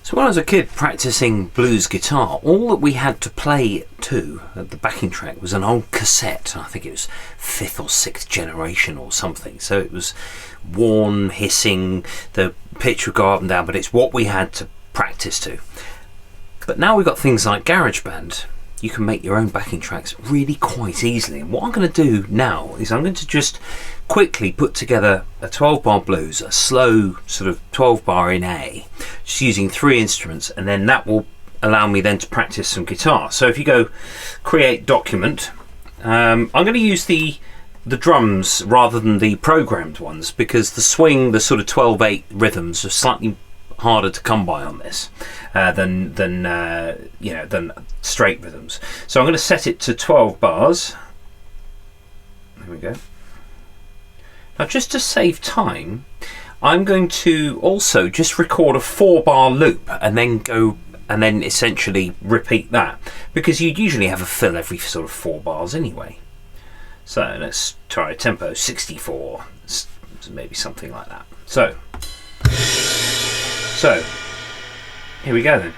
So when I was a kid practicing blues guitar, all that we had to play to at the backing track was an old cassette. I think it was 5th or 6th generation or something. So it was worn, hissing, the pitch would go up and down, but it's what we had to practice to. But now we've got things like GarageBand. You can make your own backing tracks really quite easily. And what I'm going to do now is I'm going to just quickly put together a 12-bar blues, a slow sort of 12-bar in A, just using 3 instruments, and then that will allow me then to practice some guitar. So if you go create document, I'm going to use the drums rather than the programmed ones, because the swing, the sort of 12/8 rhythms are slightly harder to come by on this than straight rhythms. So I'm going to set it to 12 bars. There we go. Now, just to save time, I'm going to also just record a 4-bar loop and then essentially repeat that, because you'd usually have a fill every sort of 4 bars anyway. So let's try tempo 64, maybe something like that. So here we go then.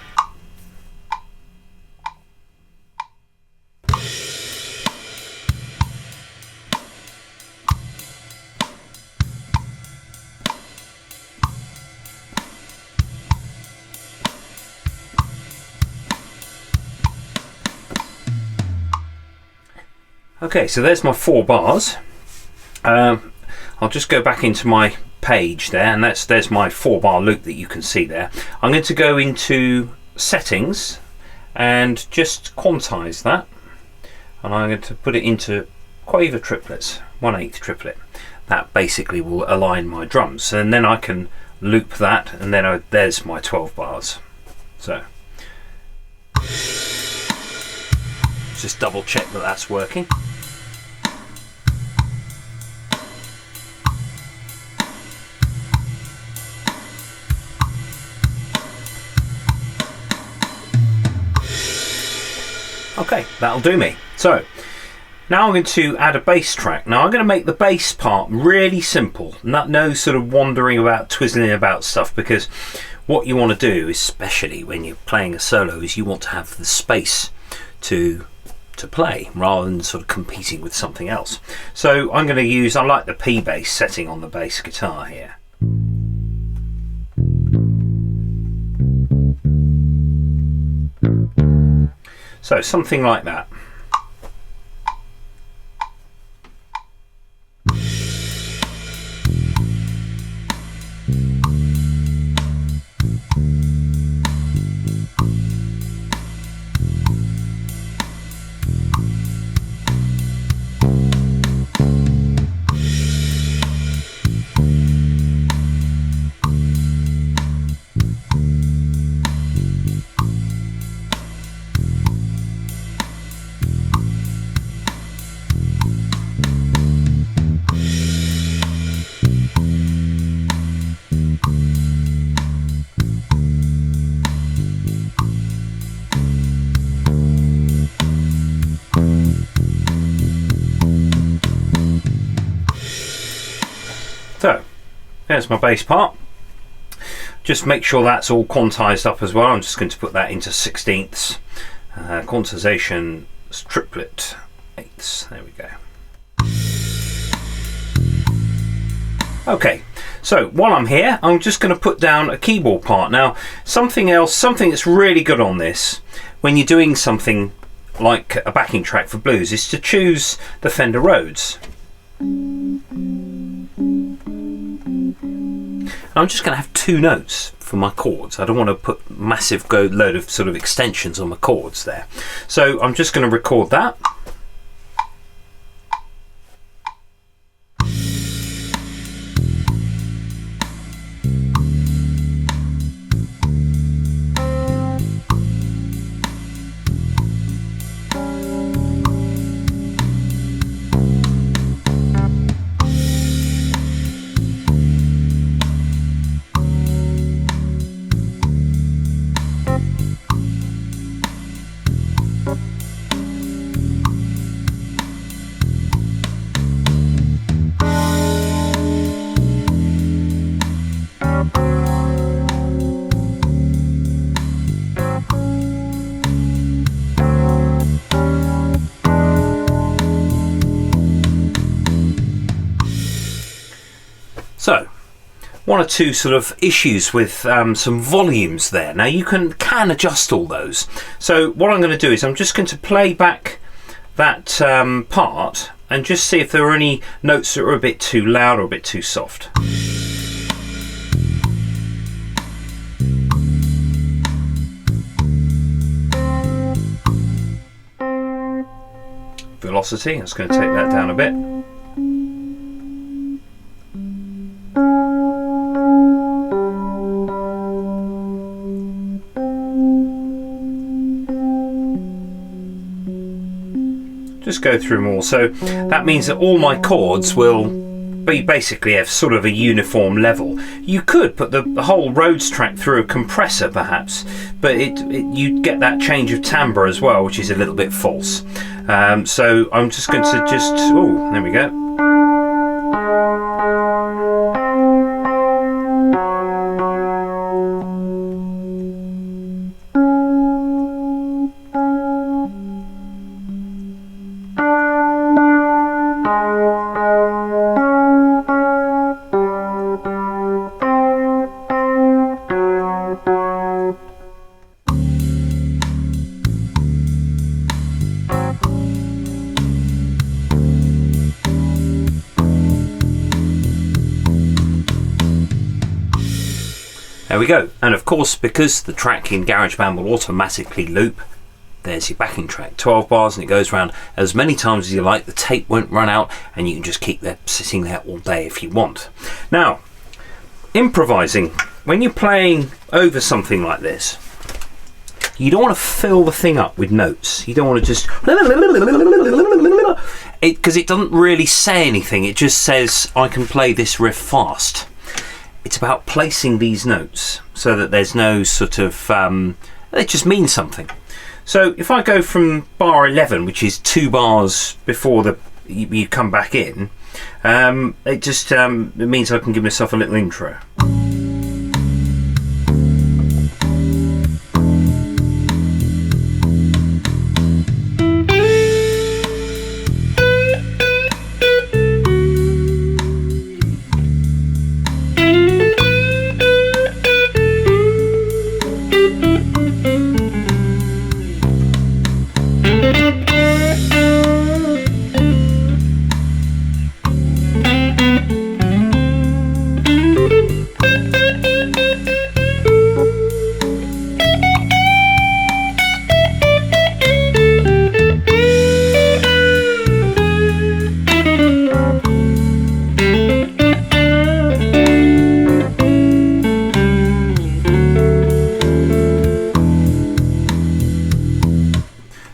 Okay, so there's my 4 bars. I'll just go back into my page there, and there's my 4-bar loop that you can see there. I'm going to go into settings and just quantize that, and I'm going to put it into quaver triplets, 1/8 triplet. That basically will align my drums, and then I can loop that, and then there's my 12 bars. So just double check that that's working. Okay, that'll do me. So now I'm going to add a bass track. Now I'm going to make the bass part really simple, no sort of wandering about, twizzling about stuff, because what you want to do, especially when you're playing a solo, is you want to have the space to play rather than sort of competing with something else. So I'm going to use, I like the P bass setting on the bass guitar here. So something like that. So there's my bass part. Just make sure that's all quantized up as well. I'm just going to put that into 16ths. Quantization triplet 8ths. There we go. Okay, so while I'm here, I'm just going to put down a keyboard part. Now, something that's really good on this, when you're doing something like a backing track for blues, is to choose the Fender Rhodes. I'm just going to have 2 notes for my chords. I don't want to put massive load of sort of extensions on my chords there. So I'm just going to record that. one or two sort of issues with some volumes there. Now you can adjust all those. So what I'm going to do is I'm just going to play back that part and just see if there are any notes that are a bit too loud or a bit too soft. Velocity, I'm just going to take that down a bit. Just go through them all. So that means that all my chords will be basically have sort of a uniform level. You could put the whole Rhodes track through a compressor perhaps, but you get that change of timbre as well, which is a little bit false. So I'm just going to oh, there we go. There we go. And of course, because the track in GarageBand will automatically loop, there's your backing track, 12 bars, and it goes around as many times as you like. The tape won't run out, and you can just keep that sitting there all day if you want. Now, improvising, when you're playing over something like this, you don't want to fill the thing up with notes. You don't want to just because it doesn't really say anything. It just says I can play this riff fast. It's about placing these notes so that there's no sort of it just means something. So if I go from bar 11, which is 2 bars before you come back in, it just it means I can give myself a little intro.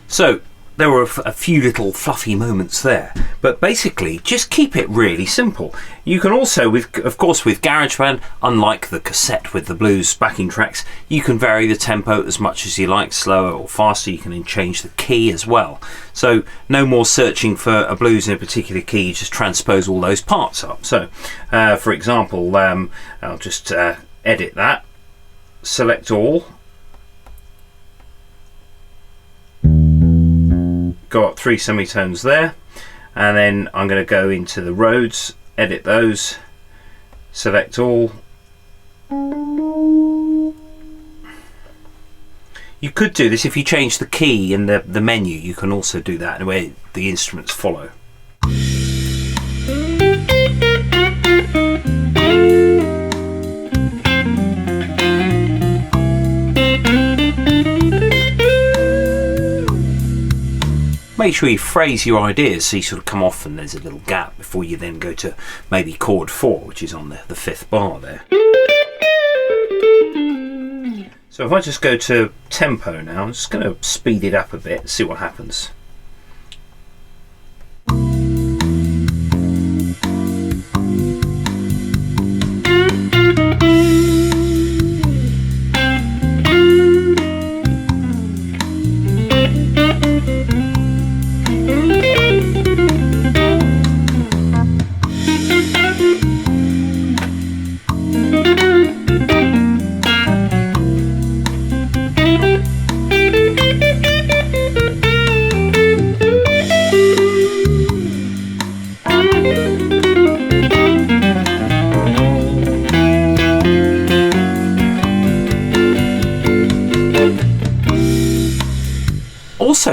So there were a few little fluffy moments there, but basically just keep it really simple. You can also, of course with GarageBand, unlike the cassette with the blues backing tracks, you can vary the tempo as much as you like, slower or faster. You can change the key as well. So no more searching for a blues in a particular key, you just transpose all those parts up. So for example, I'll just edit that, select all, go up 3 semitones there, and then I'm going to go into the Rhodes, edit those, select all. You could do this if you change the key in the menu. You can also do that in a way the instruments follow. Make sure you phrase your ideas so you sort of come off and there's a little gap before you then go to maybe chord 4, which is on the 5th bar there. So if I just go to tempo now, I'm just going to speed it up a bit and see what happens.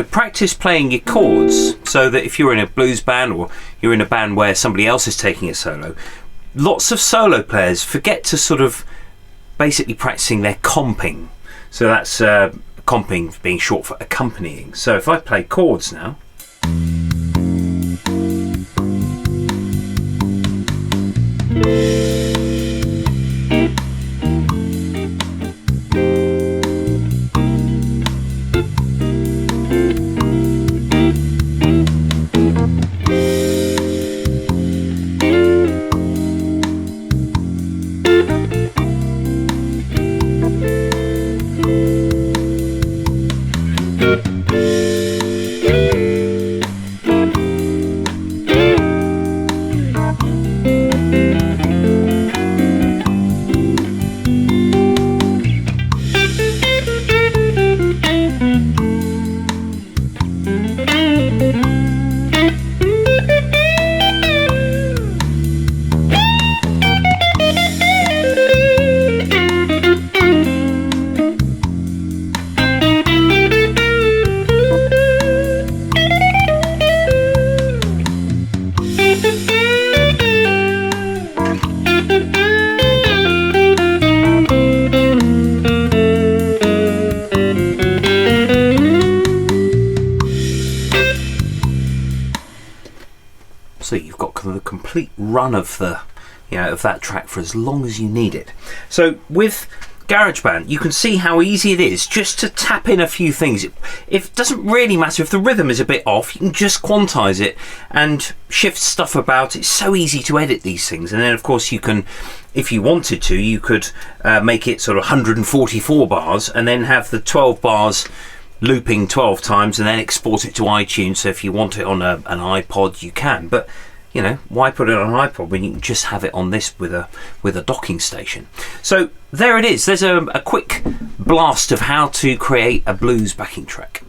also practice playing your chords, so that if you're in a blues band or you're in a band where somebody else is taking a solo, lots of solo players forget to sort of basically practicing their comping. So that's comping being short for accompanying. So if I play chords now, so you've got the complete run of the, of that track for as long as you need it. So with GarageBand, you can see how easy it is just to tap in a few things. It doesn't really matter if the rhythm is a bit off, you can just quantize it and shift stuff about. It's so easy to edit these things. And then of course you can, if you wanted to, you could make it sort of 144 bars and then have the 12 bars looping 12 times and then export it to iTunes. So if you want it on an iPod, you can. But why put it on an iPod when you can just have it on this with a docking station? So there it is. There's a quick blast of how to create a blues backing track.